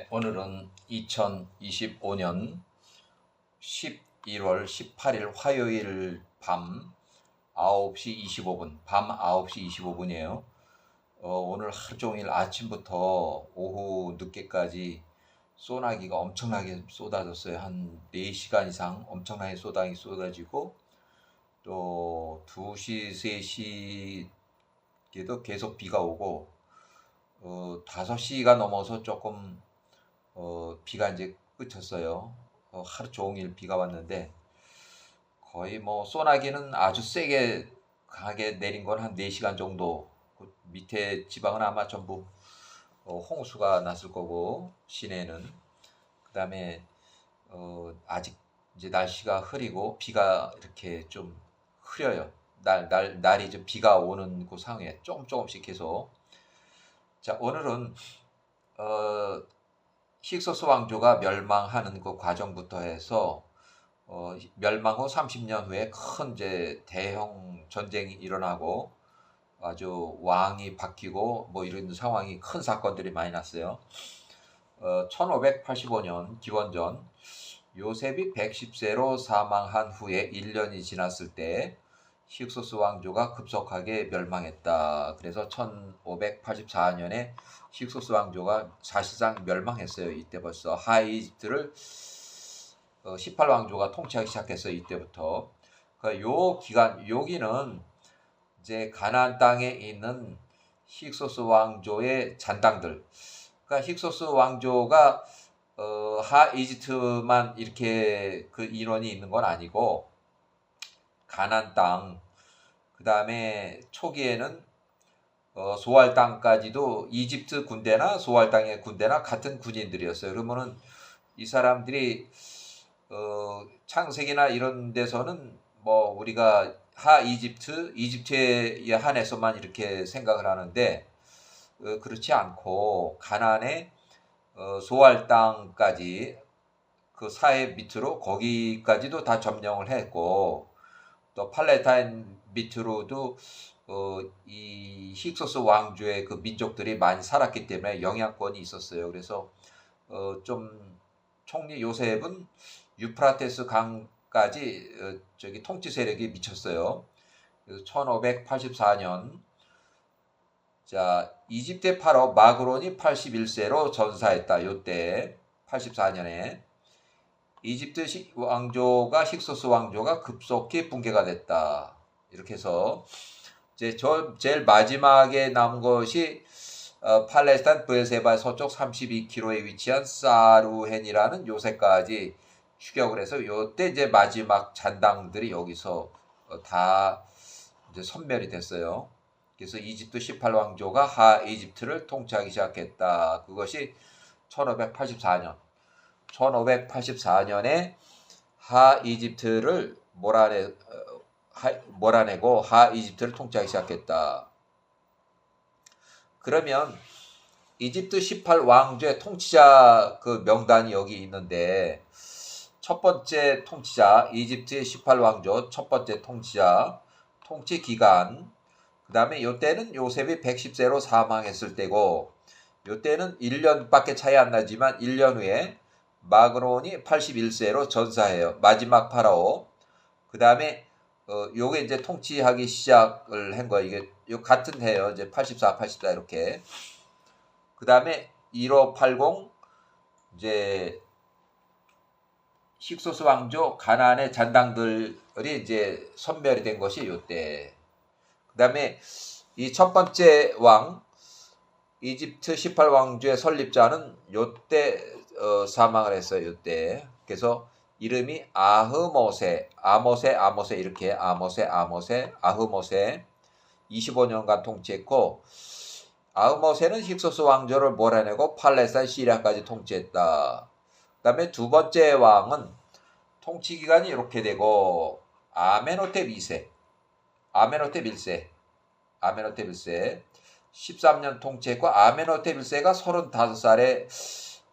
오늘은 2025년 11월 18일 화요일 밤 9시 25분, 밤 9시 25분이에요. 오늘 하루 종일 아침부터 오후 늦게까지 소나기가 엄청나게 쏟아졌어요. 한 4시간 이상 엄청나게 쏟아지고 또 2시, 3시에도 계속 비가 오고 5시가 넘어서 조금 비가 이제 그쳤어요. 하루 종일 비가 왔는데 거의 뭐 소나기는 아주 세게 강하게 내린 건 한 4시간 정도. 그 밑에 지방은 아마 전부 홍수가 났을 거고 시내는. 그다음에 아직 이제 날씨가 흐리고 비가 이렇게 좀 흐려요. 날이 좀 비가 오는 그 상황에 조금씩 계속. 자, 오늘은 힉소스 왕조가 멸망하는 그 과정부터 해서 멸망 후 30년 후에 큰 이제 대형 전쟁이 일어나고 아주 왕이 바뀌고 뭐 이런 상황이 큰 사건들이 많이 났어요. 1585년 기원전 요셉이 110세로 사망한 후에 1년이 지났을 때 힉소스 왕조가 급속하게 멸망했다. 그래서 1584년에 힉소스 왕조가 사실상 멸망했어요. 이때 벌써 하이집트를 18왕조가 통치하기 시작했어요. 이때부터. 요 기간, 여기는 이제 가나안 땅에 있는 힉소스 왕조의 잔당들. 그러니까 힉소스 왕조가 하이집트만 이렇게 그 인원이 있는 건 아니고 가나안 땅, 그 다음에 초기에는 소알 땅까지도 이집트 군대나 소알 땅의 군대나 같은 군인들이었어요. 그러면은 이 사람들이 창세기나 이런 데서는 뭐 우리가 이집트에 한해서만 이렇게 생각을 하는데 그렇지 않고 가나안의 소알 땅까지 그 사해 밑으로 거기까지도 다 점령을 했고 또 팔레타인 밑으로도 이 힉소스 왕조의 그 민족들이 많이 살았기 때문에 영향권이 있었어요. 그래서 좀 총리 요셉은 유프라테스 강까지 저기 통치 세력이 미쳤어요. 그래서 1584년 자 이집트의 파라오 마그론이 81세로 전사했다. 요때 84년에 이집트 왕조가 힉소스 왕조가 급속히 붕괴가 됐다. 이렇게 해서 이제 제일 마지막에 남은 것이 팔레스타인 브엘세바 서쪽 32km에 위치한 사루헨이라는 요새까지 추격을 해서 요때 이제 마지막 잔당들이 여기서 다 이제 섬멸이 됐어요. 그래서 이집트 18왕조가 하이집트를 통치하기 시작했다. 그것이 1584년. 1584년에 하이집트를 몰아내고 하이집트를 통치하기 시작했다. 그러면 이집트 18왕조의 통치자 그 명단이 여기 있는데 첫 번째 통치자 이집트의 18왕조 첫 번째 통치자 통치 기간 그 다음에 요때는 요셉이 110세로 사망했을 때고 요때는 1년밖에 차이 안 나지만 1년 후에 마그론이 81세로 전사해요. 마지막 파라오. 그 다음에 요게 이제 통치하기 시작을 한 거예요. 이게 요 같은 해요. 이제 84, 84 이렇게. 그 다음에 1580 이제 힉소스 왕조 가나안의 잔당들이 이제 섬멸이 된 것이 요때. 그 다음에 이 첫 번째 왕 이집트 18왕조의 설립자는 요때 사망을 했어요. 요때. 그래서 이름이 아흐모세 이렇게 아모세 아흐모세 25년간 통치했고 아흐모세는 힉소스 왕조를 몰아내고 팔레스타인 시리아까지 통치했다. 그 다음에 두 번째 왕은 통치 기간이 이렇게 되고 아메노텝 1세 13년 통치했고 아메노텝 1세가 35살에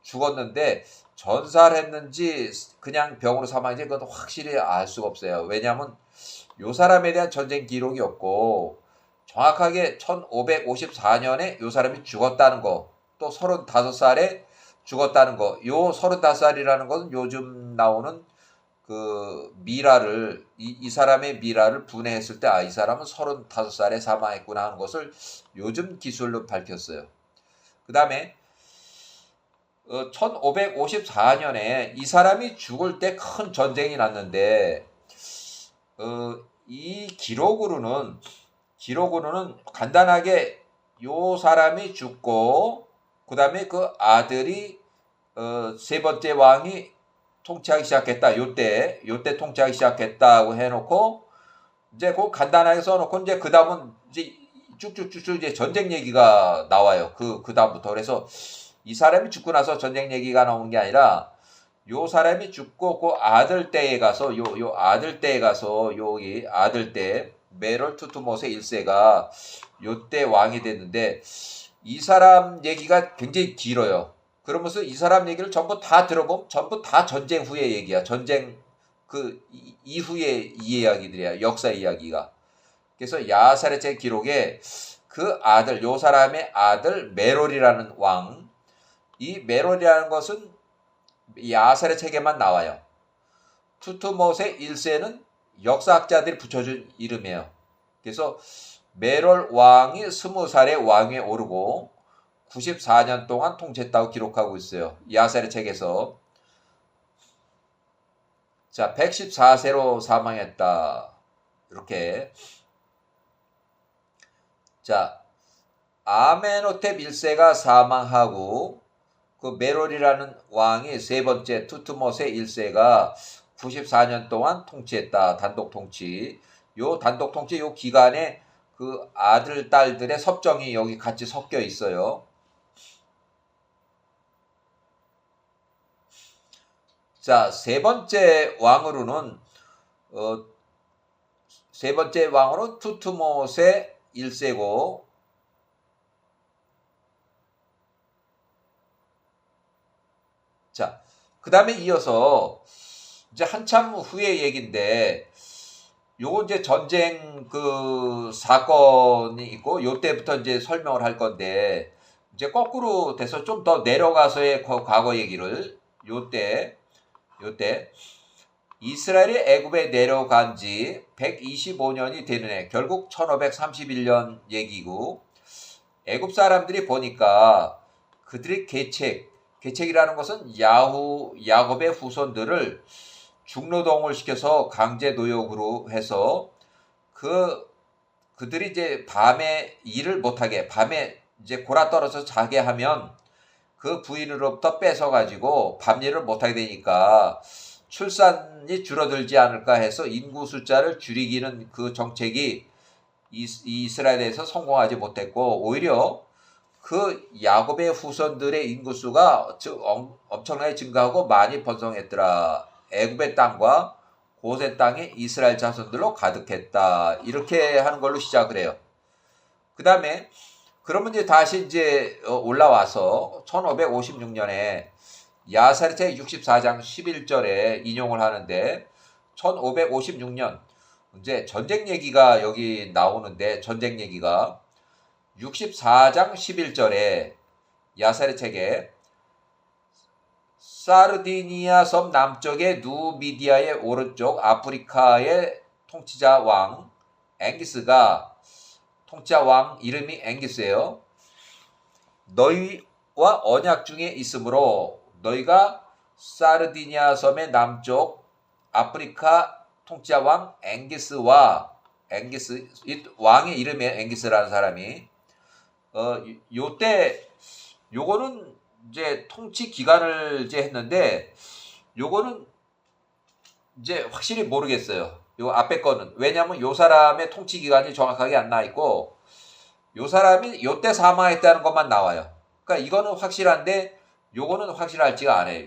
죽었는데 전사를 했는지 그냥 병으로 사망했는지 그건 확실히 알 수가 없어요. 왜냐하면 요 사람에 대한 전쟁 기록이 없고 정확하게 1554년에 요 사람이 죽었다는 거 또 35살에 죽었다는 거. 요 35살이라는 것은 요즘 나오는 그 미라를 이 사람의 미라를 분해했을 때 이 사람은 35살에 사망했구나 하는 것을 요즘 기술로 밝혔어요. 그 다음에 1554년에 이 사람이 죽을 때 큰 전쟁이 났는데 이 기록으로는 간단하게 요 사람이 죽고 그 다음에 그 아들이 세 번째 왕이 통치하기 시작했다. 요때 통치하기 시작했다고 해놓고 이제 그 간단하게 써놓고 이제 그 다음은 이제 쭉쭉쭉쭉 이제 전쟁 얘기가 나와요. 그 다음부터. 그래서 이 사람이 죽고 나서 전쟁 얘기가 나오는 게 아니라 요 사람이 죽고 그 아들 때에 가서 요 아들 때에 가서 여기 아들 때 메롤 투투모세 1세가 요때 왕이 됐는데 이 사람 얘기가 굉장히 길어요. 그러면서 이 사람 얘기를 전부 다 들어보면 전부 다 전쟁 후의 얘기야. 전쟁 그 이후의 이야기들이야. 역사 이야기가. 그래서 야사레체 기록에 그 아들, 요 사람의 아들 메롤이라는 왕, 이 메롤이라는 것은 야살의 책에만 나와요. 투투모세 1세는 역사학자들이 붙여준 이름이에요. 그래서 메롤 왕이 20살에 왕위에 오르고 94년 동안 통치했다고 기록하고 있어요. 야살의 책에서. 자, 114세로 사망했다. 이렇게. 자, 아메노텝 1세가 사망하고 그 메롤이라는 왕이 세 번째 투투모세 1세가 94년 동안 통치했다. 단독 통치. 요 단독 통치 요 기간에 그 아들, 딸들의 섭정이 여기 같이 섞여 있어요. 자, 세 번째 왕으로는 투투모세 1세고 자, 그 다음에 이어서 이제 한참 후의 얘기인데 요거 이제 전쟁 그 사건이 있고 요때부터 이제 설명을 할 건데 이제 거꾸로 돼서 좀 더 내려가서의 과거 얘기를 요때 이스라엘이 애굽에 내려간 지 125년이 되는 해 결국 1531년 얘기고 애굽 사람들이 보니까 그들의 계책이라는 것은 야곱의 후손들을 중노동을 시켜서 강제 노역으로 해서 그들이 이제 밤에 일을 못하게 밤에 이제 골아 떨어져 자게 하면 그 부인으로부터 뺏어가지고 밤일을 못하게 되니까 출산이 줄어들지 않을까 해서 인구 숫자를 줄이기는 그 정책이 이스라엘에서 성공하지 못했고 오히려 그 야곱의 후손들의 인구수가 엄청나게 증가하고 많이 번성했더라. 애굽의 땅과 고센 땅이 이스라엘 자손들로 가득했다. 이렇게 하는 걸로 시작을 해요. 그 다음에 그러면 이제 다시 이제 올라와서 1556년에 야사리체 64장 11절에 인용을 하는데 1556년 이제 전쟁 얘기가 여기 나오는데 전쟁 얘기가 64장 11절에 야살의 책에 사르디니아 섬 남쪽의 누미디아의 오른쪽 아프리카의 통치자 왕 앵기스가 통치자 왕 이름이 앵기스예요. 너희와 언약 중에 있으므로 너희가 사르디니아 섬의 남쪽 아프리카 통치자 왕 앵기스 왕의 이름이에요. 앵기스라는 사람이 요거는 이제 통치 기간을 이제 했는데 요거는 이제 확실히 모르겠어요. 요 앞에 거는 왜냐하면 요 사람의 통치 기간이 정확하게 안 나와 있고 요 사람이 요때 사망했다는 것만 나와요. 그러니까 이거는 확실한데 요거는 확실할지가 않아요.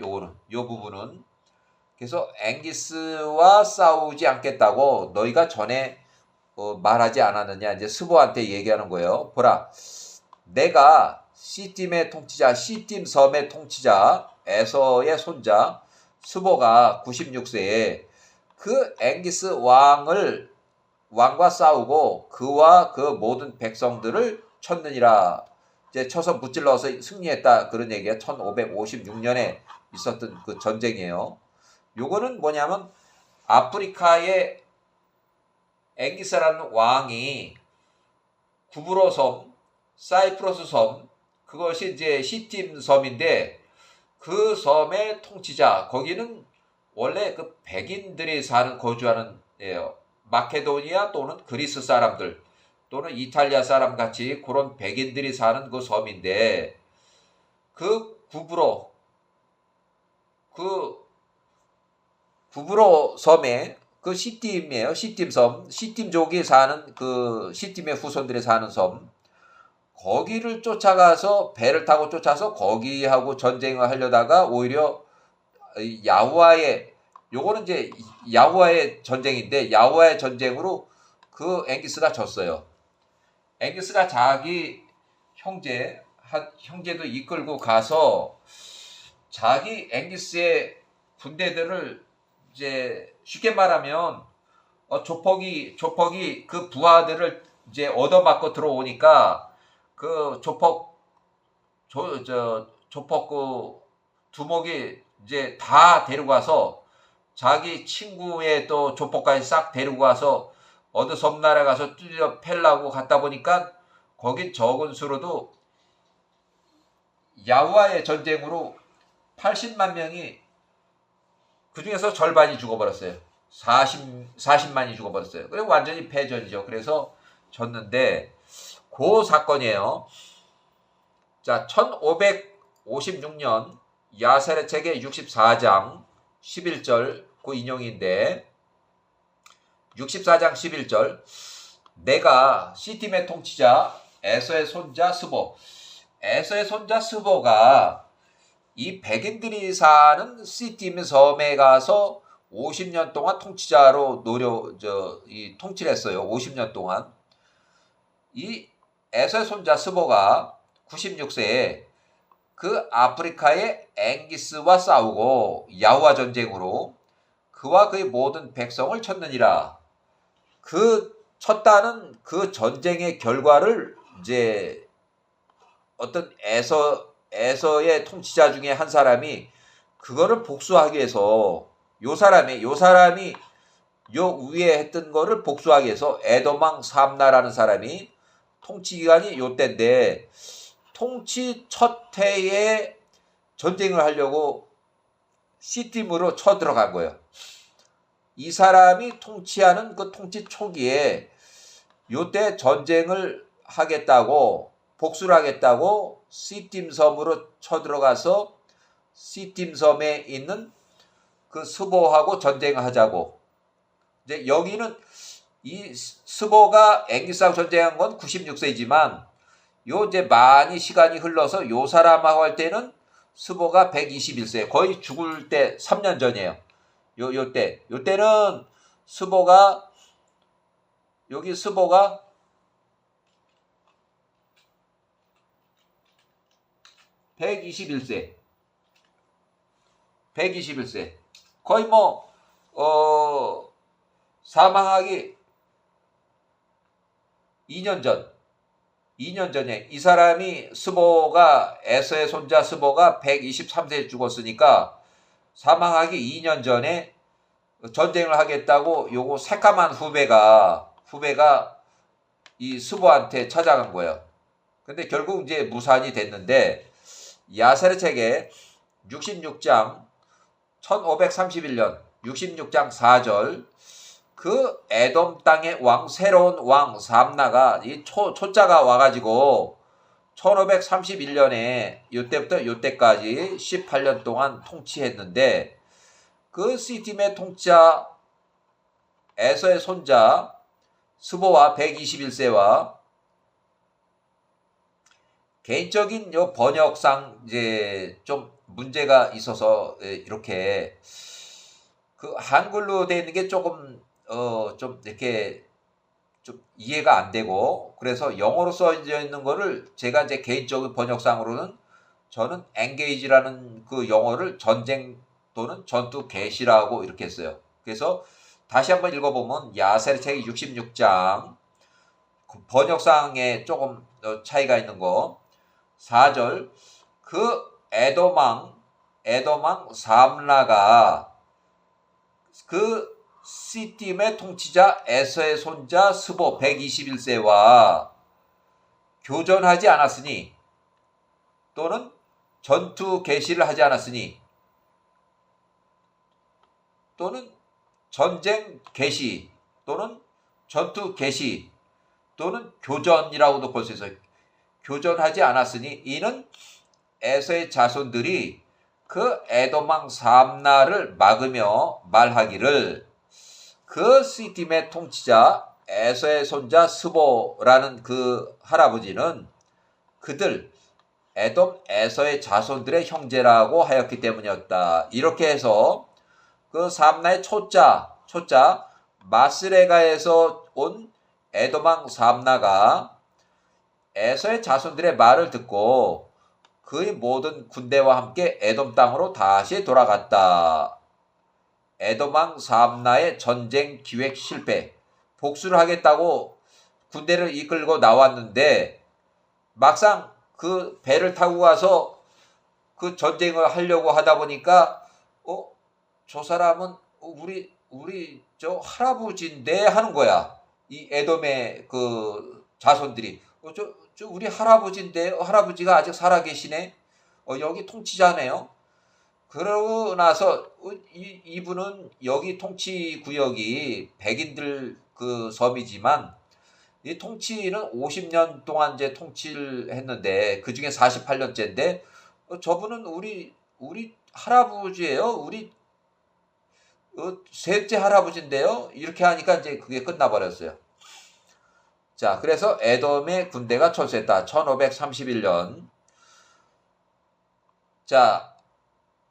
요 부분은 그래서 앵기스와 싸우지 않겠다고 너희가 전에 말하지 않았느냐 이제 스보한테 얘기하는 거예요. 보라, 내가 시딤의 통치자, 시딤 섬의 통치자 에서의 손자 스보가 96세에 그 앵기스 왕과 싸우고 그와 그 모든 백성들을 쳤느니라. 이제 쳐서 무찔러서 승리했다 그런 얘기가 1556년에 있었던 그 전쟁이에요. 요거는 뭐냐면 아프리카의 앵기스라는 왕이 구브로 섬, 사이프러스 섬, 그것이 이제 시팀 섬인데 그 섬의 통치자, 거기는 원래 그 백인들이 사는 거주하는 마케도니아 또는 그리스 사람들 또는 이탈리아 사람 같이 그런 백인들이 사는 그 섬인데 그 구브로 섬에 그 시팀이에요. 시팀 섬, 시팀족이 사는 그 시팀의 후손들이 사는 섬. 거기를 쫓아가서 배를 타고 쫓아서 거기하고 전쟁을 하려다가 오히려 야후와의 요거는 이제 야후와의 전쟁인데 야후와의 전쟁으로 그 앵기스가 졌어요. 앵기스가 자기 형제도 이끌고 가서 자기 앵기스의 군대들을 이제 쉽게 말하면 조폭이 그 부하들을 이제 얻어맞고 들어오니까 그 조폭 그 두목이 이제 다 데리고 가서 자기 친구의 또 조폭까지 싹 데리고 가서 어느 섬나라 가서 뚫려 패려고 갔다 보니까 거긴 적은 수로도 야후와의 전쟁으로 80만 명이 그 중에서 절반이 죽어버렸어요. 40만이 죽어버렸어요. 그리고 완전히 패전이죠. 그래서 졌는데 그 사건이에요. 자, 1556년 야세르 책의 64장 11절 그 인용인데 64장 11절 내가 시팀의 통치자 에서의 손자 스보가 이 백인들이 사는 시팀 섬에 가서 50년 동안 통치자로 통치를 했어요. 50년 동안. 이 에서의 손자 스보가 96세에 그 아프리카의 앵기스와 싸우고 야후와 전쟁으로 그와 그의 모든 백성을 쳤느니라. 그 쳤다는 그 전쟁의 결과를 이제 어떤 에서의 통치자 중에 한 사람이 그거를 복수하기 위해서 요 사람이 요 위에 했던 거를 복수하기 위해서 에도망 삼나라는 사람이 통치 기간이 요 때인데 통치 첫 해에 전쟁을 하려고 시팀으로 쳐들어간 거예요. 이 사람이 통치하는 그 통치 초기에 요때 전쟁을 하겠다고 복수를 하겠다고 시팀 섬으로 쳐들어가서 시팀 섬에 있는 그 스보하고 전쟁을 하자고. 이제 여기는 이 스보가 앵기스하고 전쟁한 건 96세이지만 요 이제 많이 시간이 흘러서 요 사람하고 할 때는 스보가 121세, 거의 죽을 때 3년 전이에요. 요때는 스보가 121세. 거의 사망하기 2년 전에 이 사람이 에서의 손자 스보가 123세에 죽었으니까 사망하기 2년 전에 전쟁을 하겠다고 요거 새까만 후배가 이 스보한테 찾아간 거예요. 근데 결국 이제 무산이 됐는데 야세르 책에 66장 1531년 66장 4절 그 에돔 땅의 새로운 왕 삼나가 이 초자가 와가지고 1531년에 요때부터 요때까지 18년 동안 통치했는데 그 시팀의 통치자 에서의 손자 스보와 121세와 개인적인 요 번역상 이제 좀 문제가 있어서 이렇게 그 한글로 되어 있는 게 조금 좀 이렇게 좀 이해가 안 되고 그래서 영어로 써져 있는 거를 제가 이제 개인적인 번역상으로는 저는 engage라는 그 영어를 전쟁 또는 전투 개시라고 이렇게 했어요. 그래서 다시 한번 읽어보면 야세르 책 66장 번역상에 조금 차이가 있는 거 4절 그 에돔왕 삼라가 그 시팀의 통치자 에서의 손자 스보 121세와 교전하지 않았으니 또는 전투 개시를 하지 않았으니 또는 전쟁 개시 또는 전투 개시 또는 교전이라고도 볼 수 있어요. 교전하지 않았으니 이는 에서의 자손들이 그 에돔왕 삼라를 막으며 말하기를 그 시팀의 통치자 에서의 손자 스보라는 그 할아버지는 그들 에돔 에서의 자손들의 형제라고 하였기 때문이었다. 이렇게 해서 그 삼라의 초자 마스레가에서 온 에돔왕 삼라가 에서의 자손들의 말을 듣고 그의 모든 군대와 함께 에돔 땅으로 다시 돌아갔다. 에돔왕 삼라의 전쟁 기획 실패. 복수를 하겠다고 군대를 이끌고 나왔는데 막상 그 배를 타고 가서 그 전쟁을 하려고 하다 보니까 저 사람은 우리 저 할아버지인데 하는 거야. 이 에돔의 그 자손들이 저 우리 할아버지인데 할아버지가 아직 살아 계시네. 여기 통치자네요. 그러고 나서 이분은 여기 통치 구역이 백인들 그 섬이지만 이 통치는 50년 동안 이제 통치를 했는데 그 중에 48년째인데 저분은 우리 할아버지예요. 우리 셋째 할아버지인데요. 이렇게 하니까 이제 그게 끝나버렸어요. 자, 그래서 에돔의 군대가 철수했다. 1531년. 자,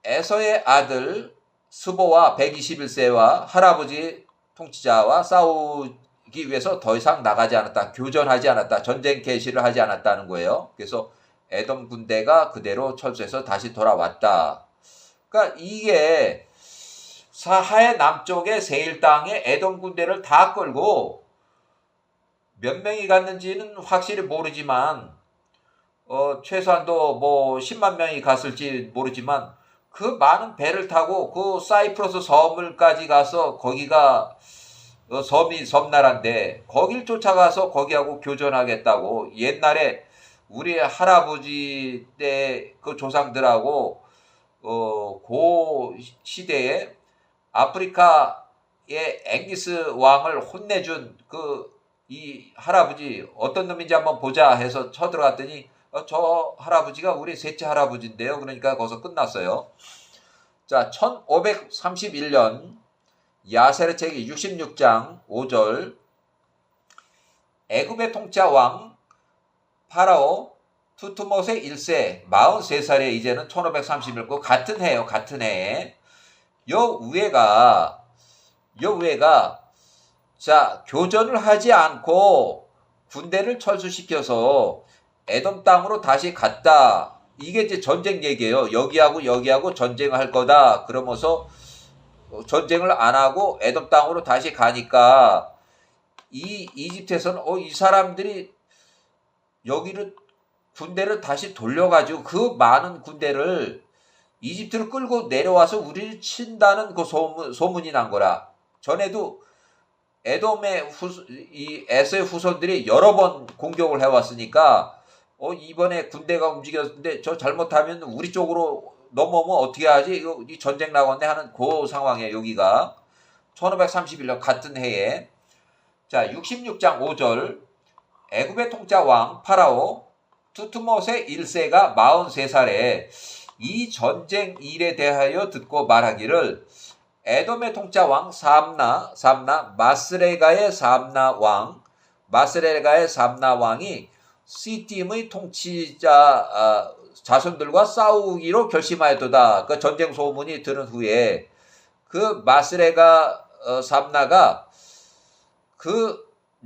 에서의 아들 스보와 121세와 할아버지 통치자와 싸우기 위해서 더 이상 나가지 않았다. 교전하지 않았다. 전쟁 개시를 하지 않았다는 거예요. 그래서 에돔 군대가 그대로 철수해서 다시 돌아왔다. 그러니까 이게 사하의 남쪽의 세일 땅에 에돔 군대를 다 끌고 몇 명이 갔는지는 확실히 모르지만 최소한도 뭐 10만 명이 갔을지 모르지만 그 많은 배를 타고 그 사이프러스 섬을까지 가서 거기가 섬나라인데 거길 쫓아가서 거기하고 교전하겠다고 옛날에 우리 할아버지 때 그 조상들하고 그 시대에 아프리카의 앵기스 왕을 혼내준 이 할아버지 어떤 놈인지 한번 보자 해서 쳐들어갔더니 저 할아버지가 우리 셋째 할아버지인데요. 그러니까 거기서 끝났어요. 자, 1531년 야세르체기 66장 5절 애굽의 통치자 왕 파라오 투투못의 1세 43살에 이제는 1531년 같은 해요. 같은 해에 요 위에가 자, 교전을 하지 않고 군대를 철수시켜서 에돔 땅으로 다시 갔다. 이게 이제 전쟁 얘기예요. 여기하고 전쟁을 할 거다. 그러면서 전쟁을 안 하고 에돔 땅으로 다시 가니까 이 이집트에서는 이 사람들이 여기를 군대를 다시 돌려가지고 그 많은 군대를 이집트를 끌고 내려와서 우리를 친다는 그 소문이 난 거라. 전에도 에돔의 이 에서의 후손들이 여러 번 공격을 해왔으니까 이번에 군대가 움직였는데 저 잘못하면 우리 쪽으로 넘어오면 어떻게 하지? 이 전쟁 나겠네 하는 그 상황이에요. 여기가 1531년 같은 해에 자 66장 5절 애굽의 통치자 왕 파라오 투투못의 1세가 43살에 이 전쟁 일에 대하여 듣고 말하기를 에돔의 통치자 왕 삼나 마스레가의 삼나 왕이 시팀의 통치자 자손들과 싸우기로 결심하였도다. 그 전쟁 소문이 들은 후에 그 마스레가 삼나가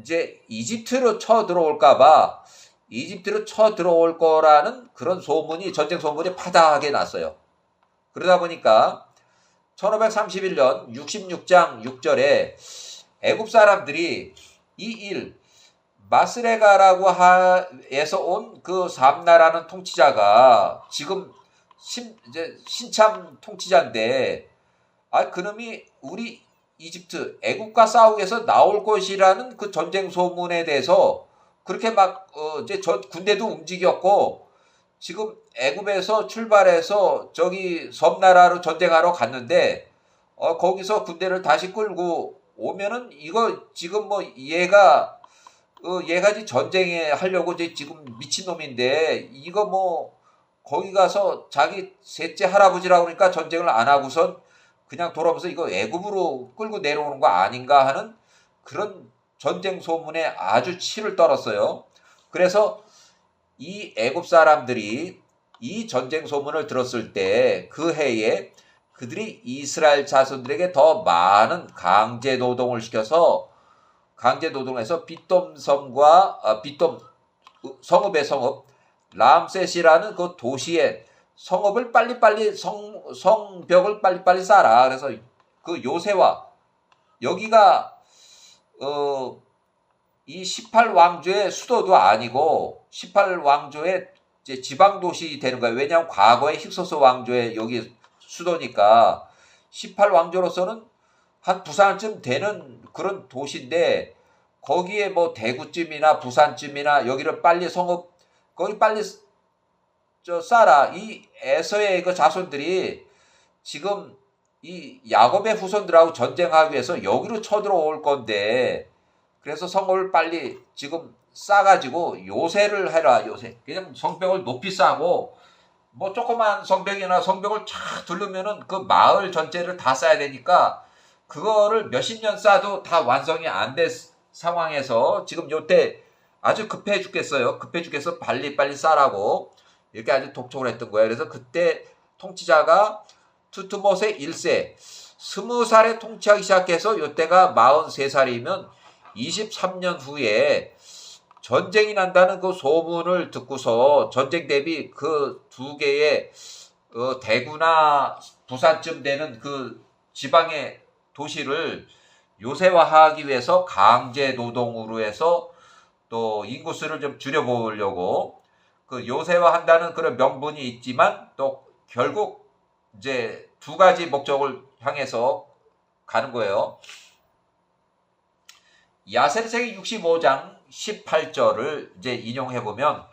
이제 이집트로 쳐들어올까봐 이집트로 쳐들어올 거라는 그런 소문이 전쟁 소문이 파다하게 났어요. 그러다 보니까 1531년 66장 6절에 애굽 사람들이 이 일 마스레가라고 해서 온 그 삼나라는 통치자가 지금 이제 신참 통치자인데, 그놈이 우리 이집트 애국과 싸우기 위해서 나올 것이라는 그 전쟁 소문에 대해서 그렇게 막 이제 군대도 움직였고, 지금 애굽에서 출발해서 저기 섬나라로 전쟁하러 갔는데, 거기서 군대를 다시 끌고 오면은 이거 지금 뭐 얘가 전쟁에 하려고 지금 미친놈인데, 이거 뭐 거기 가서 자기 셋째 할아버지라고 그러니까 전쟁을 안 하고선 그냥 돌아오면서 이거 애굽으로 끌고 내려오는 거 아닌가 하는 그런 전쟁 소문에 아주 치를 떨었어요. 그래서 이 애굽 사람들이 이 전쟁 소문을 들었을 때 그 해에 그들이 이스라엘 자손들에게 더 많은 강제 노동을 시켜서, 강제 노동해서 빗돔 성읍의 성읍 람셋이라는 그 도시의 성읍을 빨리빨리 성벽을 빨리빨리 쌓아라. 그래서 그 요새와 여기가 이 18왕조의 수도도 아니고 18왕조의 이제 지방 도시 되는 거예요. 왜냐하면 과거에 힉소스 왕조의 여기 수도니까 18왕조로서는 한 부산쯤 되는 그런 도시인데, 거기에 뭐 대구쯤이나 부산쯤이나 여기를 빨리 거기 빨리 쌓아라. 이 에서의 그 자손들이 지금 이 야곱의 후손들하고 전쟁하기 위해서 여기로 쳐들어올 건데, 그래서 성읍을 빨리 지금 쌓아가지고 요새를 해라. 요새 그냥 성벽을 높이 쌓고, 뭐 조그만 성벽이나 성벽을 쫙 두르면은 그 마을 전체를 다 쌓아야 되니까 그거를 몇십 년 쌓아도 다 완성이 안 된 상황에서 지금 요때 아주 급해 죽겠어요. 급해 죽겠어 빨리 쌓으라고 이렇게 아주 독촉을 했던 거예요. 그래서 그때 통치자가 투트모세 1세 20살에 통치하기 시작해서 요때가 43살이면 23년 후에 전쟁이 난다는 그 소문을 듣고서 전쟁 대비 그 두 개의 대구나 부산쯤 되는 그 지방의 도시를 요새화하기 위해서 강제 노동으로 해서 또 인구수를 좀 줄여보려고 그 요새화한다는 그런 명분이 있지만, 또 결국 이제 두 가지 목적을 향해서 가는 거예요. 야세르세기 65장 18절을 이제 인용해 보면,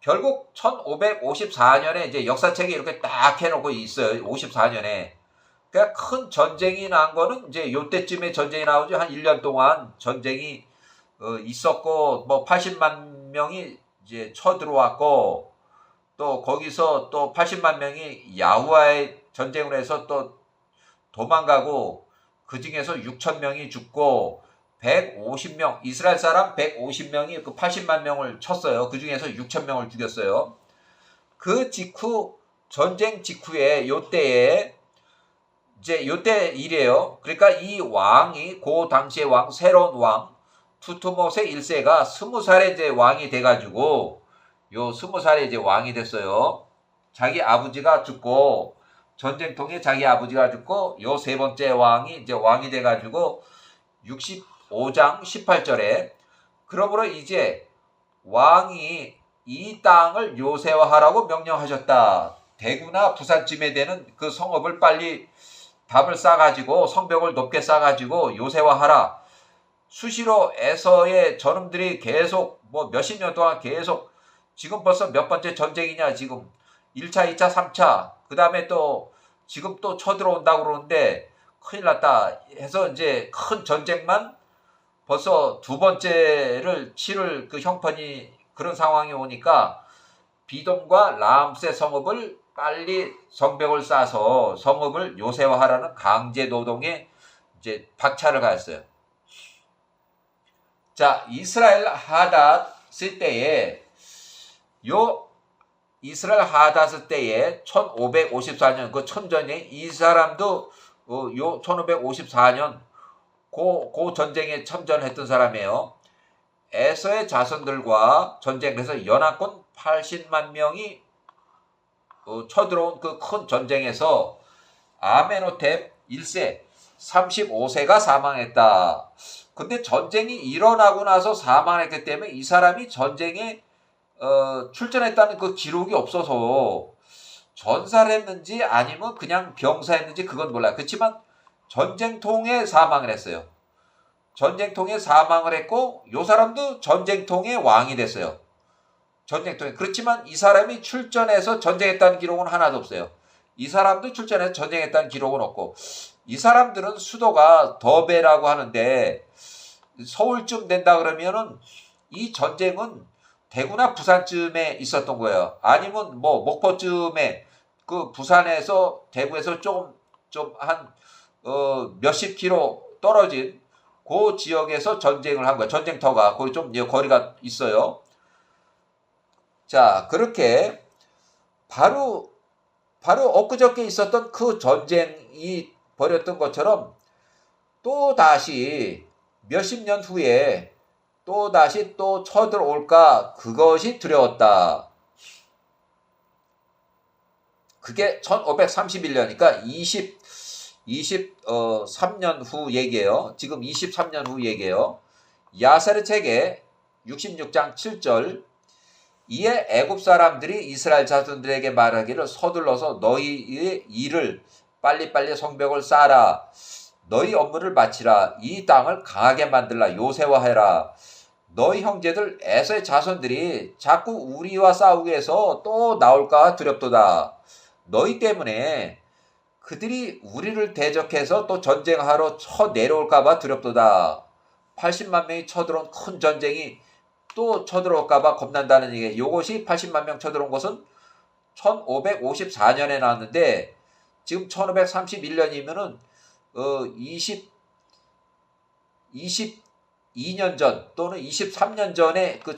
결국 1554년에 이제 역사책에 이렇게 딱 해놓고 있어요. 54년에. 그러니까 큰 전쟁이 난 거는 이제 요때쯤에 전쟁이 나오죠. 한 1년 동안 전쟁이 있었고, 뭐 80만 명이 이제 쳐들어왔고, 또 거기서 또 80만 명이 야후와의 전쟁을 해서 또 도망가고, 그 중에서 6천 명이 죽고 150명, 이스라엘 사람 150명이 그 80만 명을 쳤어요. 그 중에서 6천 명을 죽였어요. 그 직후, 전쟁 직후에 요때에 이제 요때 일이에요. 그러니까 이 왕이 그 당시의 왕, 새로운 왕 투트모세 1세가 20살에 이제 왕이 돼가지고, 요 20살에 이제 왕이 됐어요. 자기 아버지가 죽고, 전쟁통에 자기 아버지가 죽고, 요 세 번째 왕이 이제 왕이 돼가지고 65장 18절에 그러므로 이제 왕이 이 땅을 요새화하라고 명령하셨다. 대구나 부산쯤에 되는 그 성읍을 빨리 답을 쌓아가지고 성벽을 높게 쌓아가지고 요새화하라. 수시로 에서의 저놈들이 계속 뭐 몇십 년 동안 계속, 지금 벌써 몇 번째 전쟁이냐, 지금 1차, 2차, 3차, 그 다음에 또 지금 또 쳐들어온다고 그러는데 큰일 났다 해서 이제 큰 전쟁만 벌써 두 번째를 치를 그 형편이, 그런 상황이 오니까 비돔과 람셋 성읍을 빨리 성벽을 쌓아서 성읍을 요새화하라는 강제 노동에 이제 박차를 가했어요. 자, 이스라엘 하닷스 때에 이스라엘 하닷스 때에 1554년 그 천전에 이 사람도 요 1554년 그 전쟁에 참전했던 사람이에요. 에서의 자손들과 전쟁에서 연합군 80만 명이 쳐들어온 그 큰 전쟁에서 아메노텝 1세 35세가 사망했다. 근데 전쟁이 일어나고 나서 사망했기 때문에 이 사람이 전쟁에 출전했다는 그 기록이 없어서 전사를 했는지 아니면 그냥 병사했는지 그건 몰라요. 그렇지만 전쟁통에 사망을 했어요. 전쟁통에 사망을 했고 이 사람도 전쟁통의 왕이 됐어요. 전쟁통에. 그렇지만 이 사람이 출전해서 전쟁했다는 기록은 하나도 없어요. 이 사람도 출전해서 전쟁했다는 기록은 없고, 이 사람들은 수도가 더베라고 하는데 서울쯤 된다 그러면은 이 전쟁은 대구나 부산쯤에 있었던 거예요. 아니면 뭐 목포쯤에, 그 부산에서 대구에서 좀 한 몇십 킬로 떨어진 그 지역에서 전쟁을 한 거예요. 전쟁터가 거기 좀 거리가 있어요. 자, 그렇게 바로 엊그저께 있었던 그 전쟁이 벌였던 것처럼 또 다시 몇십 년 후에 또 다시 또 쳐들어올까, 그것이 두려웠다. 그게 1531년이니까 23년 후 얘기예요. 지금 23년 후 얘기예요. 야세르 책에 66장 7절, 이에 애굽 사람들이 이스라엘 자손들에게 말하기를 서둘러서 너희의 일을 빨리빨리 성벽을 쌓아라. 너희 업무를 마치라. 이 땅을 강하게 만들라. 요새화해라. 너희 형제들 에서의 자손들이 자꾸 우리와 싸우기 위해서 또 나올까 두렵도다. 너희 때문에 그들이 우리를 대적해서 또 전쟁하러 쳐내려올까봐 두렵도다. 80만 명이 쳐들어온 큰 전쟁이 또 쳐들어올까봐 겁난다는 얘기. 이것이 80만 명 쳐들어온 것은 1554년에 나왔는데 지금 1531년이면은 22년 전 또는 23년 전에 그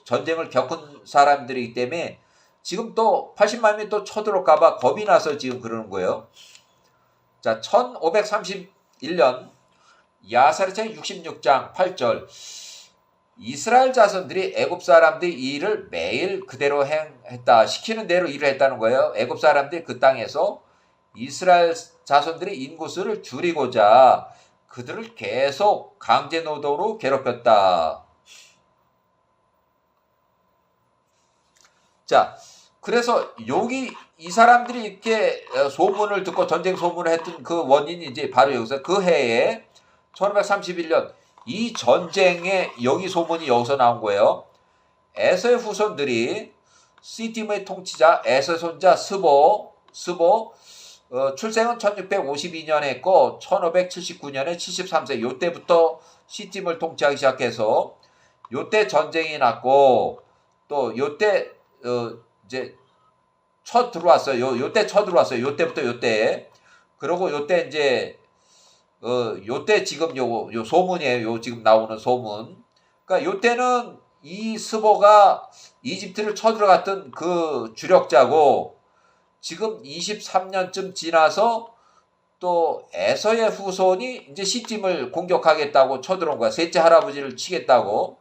전쟁을 겪은 사람들이기 때문에 지금 또 80만 명이 또 쳐들어올까봐 겁이 나서 지금 그러는 거예요. 자, 1531년 야사르책 66장 8절, 이스라엘 자손들이 애굽 사람들이 이 일을 매일 그대로 행했다. 시키는 대로 일을 했다는 거예요. 애굽 사람들이 그 땅에서 이스라엘 자손들의 인구수를 줄이고자 그들을 계속 강제 노동으로 괴롭혔다. 자, 그래서 여기 이 사람들이 이렇게 소문을 듣고 전쟁 소문을 했던 그 원인이 이제 바로 여기서 그 해에 1531년 이 전쟁에 여기 소문이 여기서 나온 거예요. 에서의 후손들이 시팀의 통치자 에서 손자 스보 출생은 1652년에 했고 1579년에 73세, 요때부터 시팀을 통치하기 시작해서 요때 전쟁이 났고 또 요때 이제 쳐 들어왔어요. 요때 쳐 들어왔어요. 요때부터 요때. 그리고 요때 이제 요때 지금 요 소문이에요. 요 지금 나오는 소문. 그러니까 요때는 이 스보가 이집트를 쳐 들어갔던 그 주력자고, 지금 23년쯤 지나서 또 에서의 후손이 이제 시팀을 공격하겠다고 쳐들어온 거야. 셋째 할아버지를 치겠다고.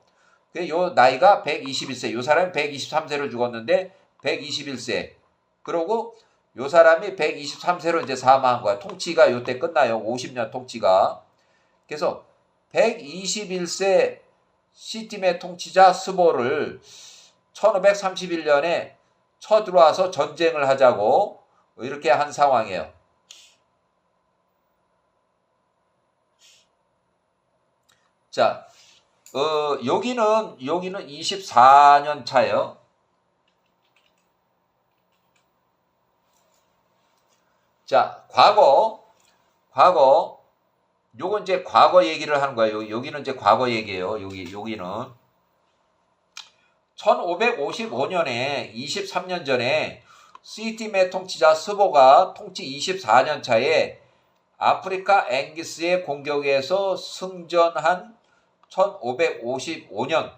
요 나이가 121세. 요 사람이 123세로 죽었는데 121세. 그리고 요 사람이 123세로 이제 사망한 거야. 통치가 요때 끝나요. 50년 통치가. 그래서 121세 시팀의 통치자 스보를 1531년에 쳐들어와서 전쟁을 하자고 이렇게 한 상황이에요. 자, 여기는 24년 차예요. 자, 과거, 요건 이제 과거 얘기를 하는 거예요. 여기는 이제 과거 얘기예요. 여기는 1555년에 23년 전에 시팀의 통치자 스보가 통치 24년 차에 아프리카 앵기스의 공격에서 승전한 1550년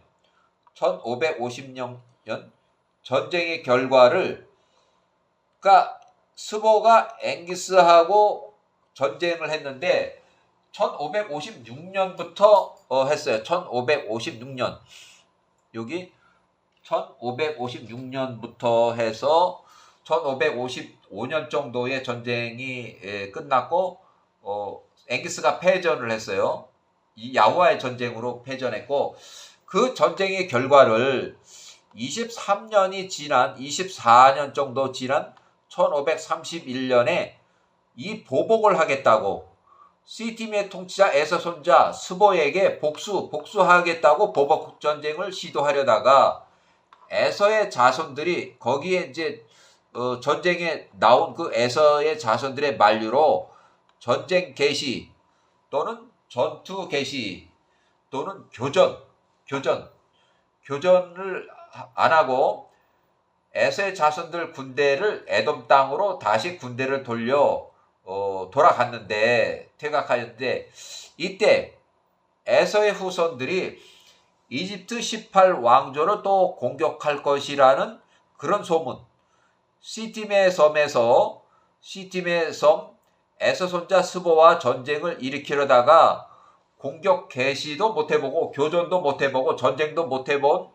전쟁의 결과를, 그러니까 스보가 앵기스하고 전쟁을 했는데 1556년부터 했어요. 1556년. 여기 1556년부터 해서 1555년 정도의 전쟁이 끝났고 앵기스가 패전을 했어요. 이 야후와의 전쟁으로 패전했고, 그 전쟁의 결과를 23년이 지난 24년 정도 지난 1531년에 이 보복을 하겠다고 시팀의 통치자 에서 손자 스보에게 복수하겠다고 보복 전쟁을 시도하려다가 에서의 자손들이 거기에 이제 전쟁에 나온 그 에서의 자손들의 만류로 전쟁 개시 또는 전투 개시 또는 교전을 안 하고 에서의 자손들 군대를 에돔 땅으로 다시 군대를 돌려 퇴각하였는데 이때 에서의 후손들이 이집트 18왕조를 또 공격할 것이라는 그런 소문, 시팀의 섬 에서 손자 스보와 전쟁을 일으키려다가 공격 개시도 못해보고 교전도 못해보고 전쟁도 못해본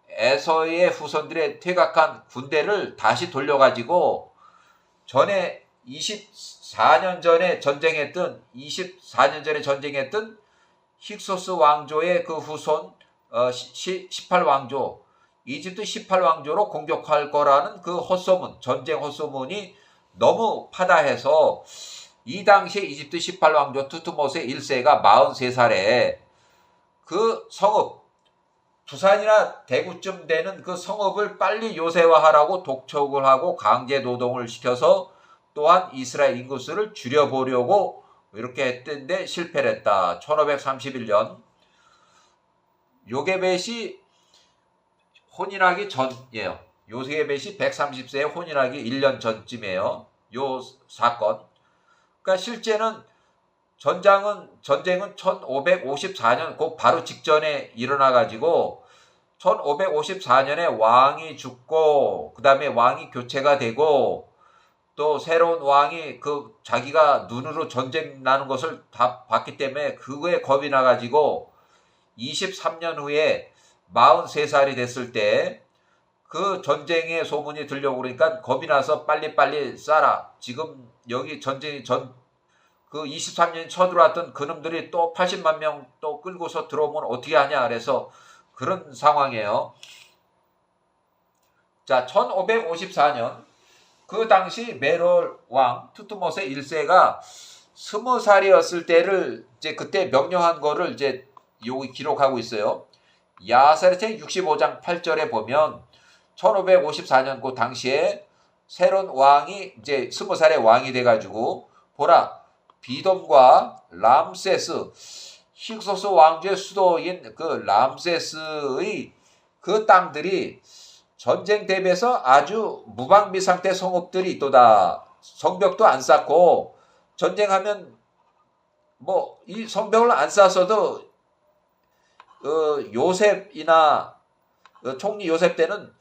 에서의 후손들의 퇴각한 군대를 다시 돌려가지고 전에 24년 전에 전쟁했던 힉소스 왕조의 그 후손 18왕조 이집트 18왕조로 공격할 거라는 그 전쟁 헛소문이 너무 파다해서 이 당시에 이집트 18왕조 투트모세 1세가 43살에 그 성읍 부산이나 대구쯤 되는 그 성읍을 빨리 요새화하라고 독촉을 하고 강제 노동을 시켜서 또한 이스라엘 인구수를 줄여보려고 이렇게 했던데 실패를 했다. 1531년 요게벳이 혼인하기 전이에요. 요게벳이 130세에 혼인하기 1년 전쯤이에요. 요 사건. 그러니까 실제는 전쟁은 1554년 그 바로 직전에 일어나가지고 1554년에 왕이 죽고 그 다음에 왕이 교체가 되고 또 새로운 왕이 그 자기가 눈으로 전쟁 나는 것을 다 봤기 때문에 그거에 겁이 나가지고 23년 후에 43살이 됐을 때 그 전쟁의 소문이 들려오고 그러니까 겁이 나서 빨리빨리 쏴라. 지금 여기 그 23년이 쳐들어왔던 그놈들이 또 80만 명 또 끌고서 들어오면 어떻게 하냐. 그래서 그런 상황이에요. 자, 1554년 그 당시 메롤 왕 투트모세 1세가 20살이었을 때를 이제 그때 명령한 거를 이제 여기 기록하고 있어요. 야사르책 65장 8절에 보면 1554년 그 당시에 새로운 왕이 이제 20살의 왕이 돼가지고 보라 비돔과 람세스 힉소스 왕조의 수도인 그 람세스의 그 땅들이 전쟁 대비해서 아주 무방비 상태 성읍들이 있도다. 성벽도 안 쌓고 전쟁하면 뭐 이 성벽을 안 쌓았어도 요셉이나 총리 요셉 때는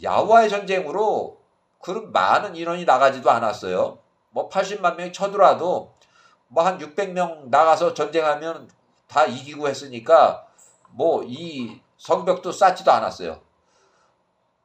야후와의 전쟁으로 그런 많은 인원이 나가지도 않았어요. 뭐 80만 명이 쳐들어와도 뭐 한 600명 나가서 전쟁하면 다 이기고 했으니까 뭐 이 성벽도 쌓지도 않았어요.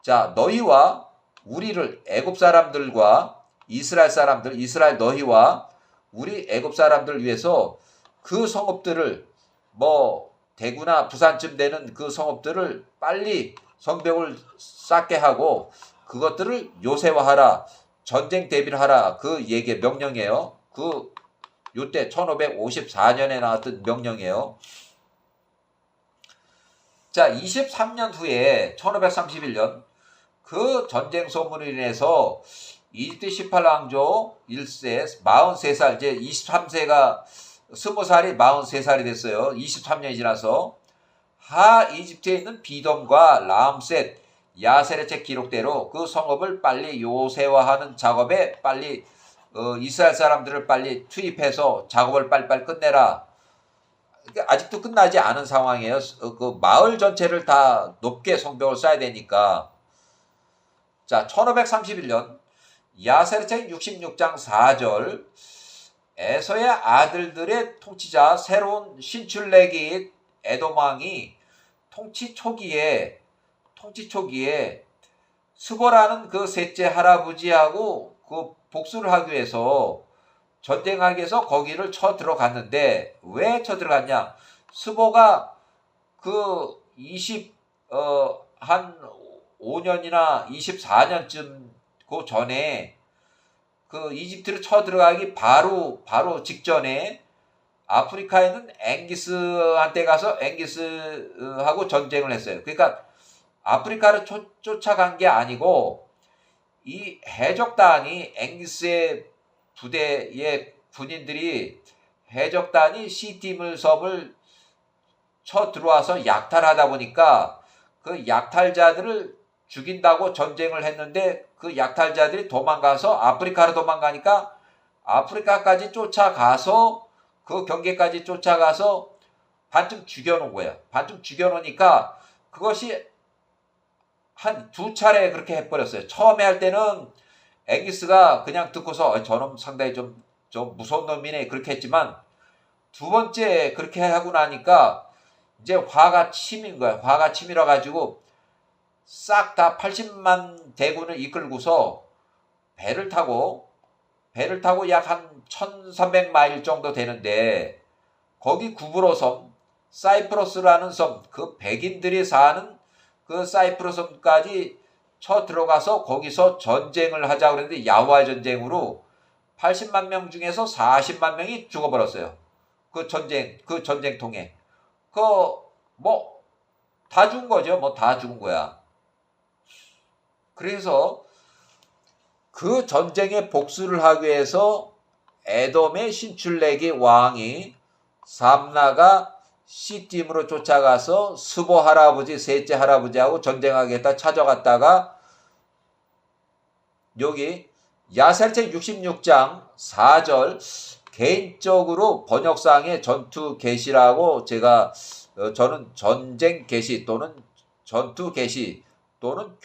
자, 너희와 우리를 애굽 사람들과 이스라엘 너희와 우리 애굽 사람들 위해서 그 성읍들을 뭐 대구나 부산쯤 되는 그 성읍들을 빨리 성벽을 쌓게 하고 그것들을 요새화하라. 전쟁 대비를 하라. 그 얘기 명령이에요. 그 요때 1554년에 나왔던 명령이에요. 자, 23년 후에 1531년 그 전쟁 소문으로 인해서 이집트 18왕조 1세 43살 이제 23세가 20살이 43살이 됐어요. 23년이 지나서 이집트에 있는 비돔과 람셋 야세르책 기록대로 그 성읍을 빨리 요새화하는 작업에 빨리 이스라엘 사람들을 빨리 투입해서 작업을 빨리빨리 끝내라. 그러니까 아직도 끝나지 않은 상황이에요. 그 마을 전체를 다 높게 성벽을 쌓아야 되니까. 자, 1531년 야세르책 66장 4절 에서의 아들들의 통치자 새로운 신출내기 에돔 왕이 통치 초기에 스보라는 그 셋째 할아버지하고 그 복수를 하기 위해서 전쟁하기 위해서 거기를 쳐 들어갔는데 왜 쳐 들어갔냐? 스보가 한 5년이나 24년쯤 그 전에 이집트를 쳐들어가기 바로 직전에 아프리카에 있는 앵기스한테 가서 앵기스하고 전쟁을 했어요. 그러니까 아프리카를 쫓아간 게 아니고 이 해적단이 앵기스의 부대의 군인들이 해적단이 시티물섭을 쳐 들어와서 약탈하다 보니까 그 약탈자들을 죽인다고 전쟁을 했는데 그 약탈자들이 도망가서 아프리카로 도망가니까 아프리카까지 쫓아가서 그 경계까지 쫓아가서 반쯤 죽여놓은 거예요. 반쯤 죽여놓으니까 그것이 한 2차례 그렇게 해버렸어요. 처음에 할 때는 앵기스가 그냥 듣고서 저놈 상당히 좀 무서운 놈이네 그렇게 했지만 두 번째 그렇게 하고 나니까 이제 화가 치민 거야. 화가 치밀어 가지고 싹 다 80만 대군을 이끌고서 배를 타고 약 한 1300마일 정도 되는데 거기 구브로 섬, 사이프러스라는 섬, 그 백인들이 사는 그 사이프러스 섬까지 쳐 들어가서 거기서 전쟁을 하자고 그랬는데 야후와 전쟁으로 80만 명 중에서 40만 명이 죽어버렸어요. 그 전쟁통에. 다 죽은 거죠. 다 죽은 거야. 그래서 그 전쟁에 복수를 하기 위해서 에돔의 신출레기 왕이 삼나가 시팀으로 쫓아가서 스보 할아버지, 셋째 할아버지하고 전쟁하겠다 찾아갔다가 여기 야살책 66장 4절 개인적으로 번역상의 전투 계시라고 저는 전쟁 계시 또는 전투 계시 또는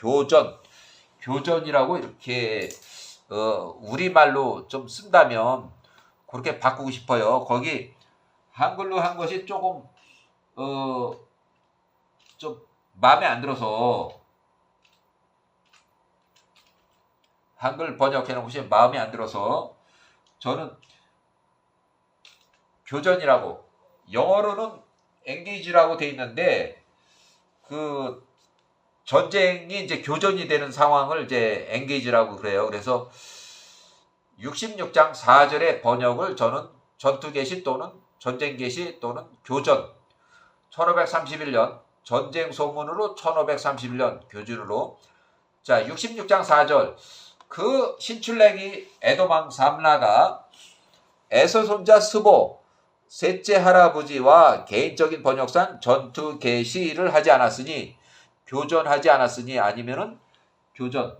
교전이라고 이렇게 우리말로 좀 쓴다면 그렇게 바꾸고 싶어요. 거기 한글로 한 것이 조금 좀 마음에 안 들어서 한글 번역해 놓은 것이 마음에 안 들어서 저는 교전이라고 영어로는 engage라고 돼 있는데 그 전쟁이 이제 교전이 되는 상황을 이제 engage라고 그래요. 그래서 66장 4절의 번역을 저는 전투 계시 또는 전쟁 계시 또는 교전 1531년 전쟁 소문으로 1531년 교주로 자 66장 4절 그 신출레기 에돔왕 삼라가 에서 손자 스보 셋째 할아버지와 개인적인 번역상 전투 계시를 하지 않았으니 교전하지 않았으니 아니면은 교전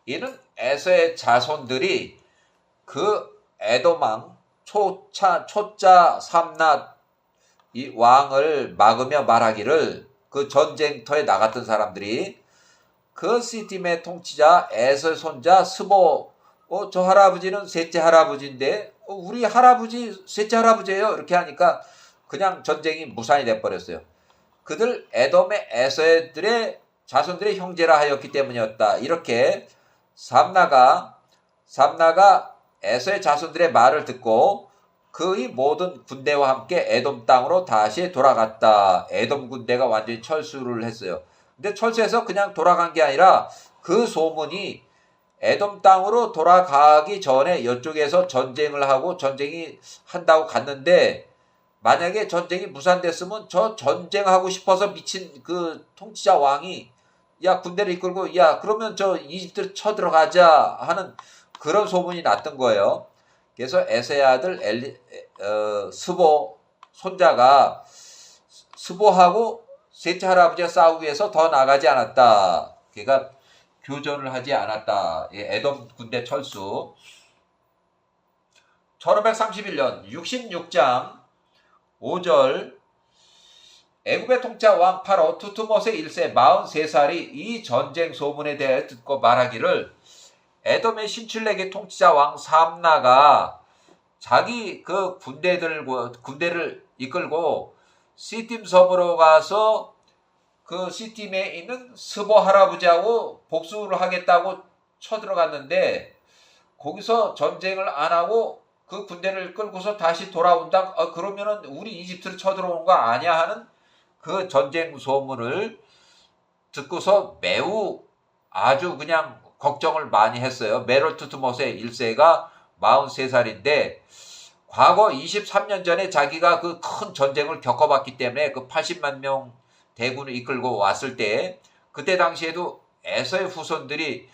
이는 에서의 자손들이 그 에돔왕 초자 삼나 이 왕을 막으며 말하기를 그 전쟁터에 나갔던 사람들이 그 시팀의 통치자 에서의 손자 스보 저 할아버지는 셋째 할아버지인데 우리 할아버지 셋째 할아버지예요 이렇게 하니까 그냥 전쟁이 무산이 돼버렸어요. 그들 에돔의 에서들의 자손들의 형제라 하였기 때문이었다. 이렇게 삼나가 에서의 자손들의 말을 듣고 그의 모든 군대와 함께 에돔 땅으로 다시 돌아갔다. 에돔 군대가 완전히 철수를 했어요. 근데 철수해서 그냥 돌아간 게 아니라 그 소문이 에돔 땅으로 돌아가기 전에 이쪽에서 전쟁을 하고 전쟁이 한다고 갔는데 만약에 전쟁이 무산됐으면 저 전쟁하고 싶어서 미친 그 통치자 왕이 야 군대를 이끌고 야 그러면 저 이집트 쳐들어가자 하는 그런 소문이 났던 거예요. 그래서 에서의 아들 스보 손자가 스보하고 셋째 할아버지가 싸우기 위해서 더 나가지 않았다. 그러니까 교전을 하지 않았다. 에돔 군대 철수 1531년 66장 5절 애굽의 통치자 왕 파로 투투모세 1세 43살이 이 전쟁 소문에 대해 듣고 말하기를 에돔의 신출레기 통치자 왕 삼나가 자기 그 군대를 이끌고 시팀 섬으로 가서 그 C팀에 있는 스보 할아버지하고 복수를 하겠다고 쳐들어갔는데 거기서 전쟁을 안 하고 그 군대를 끌고서 다시 돌아온다. 그러면은 우리 이집트를 쳐들어온 거 아니야 하는 그 전쟁 소문을 듣고서 매우 아주 그냥 걱정을 많이 했어요. 메로투트모세 1세가 43살인데 과거 23년 전에 자기가 그 큰 전쟁을 겪어봤기 때문에 그 80만 명 대군을 이끌고 왔을 때 그때 당시에도 에서의 후손들이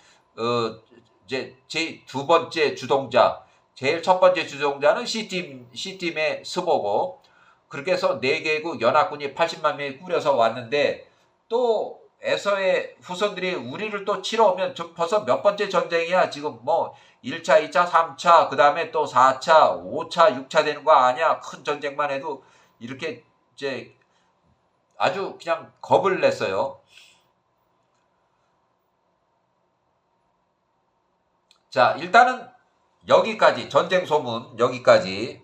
이제 제 두 번째 주동자, 제일 첫 번째 주동자는 C팀의 스보고 그렇게 해서 4개국 연합군이 80만 명이 꾸려서 왔는데 또 에서의 후손들이 우리를 또 치러 오면 벌써 몇 번째 전쟁이야. 지금 뭐 1차, 2차, 3차, 그 다음에 또 4차, 5차, 6차 되는 거 아니야. 큰 전쟁만 해도 이렇게 이제 아주 그냥 겁을 냈어요. 자, 일단은 여기까지 전쟁 소문 여기까지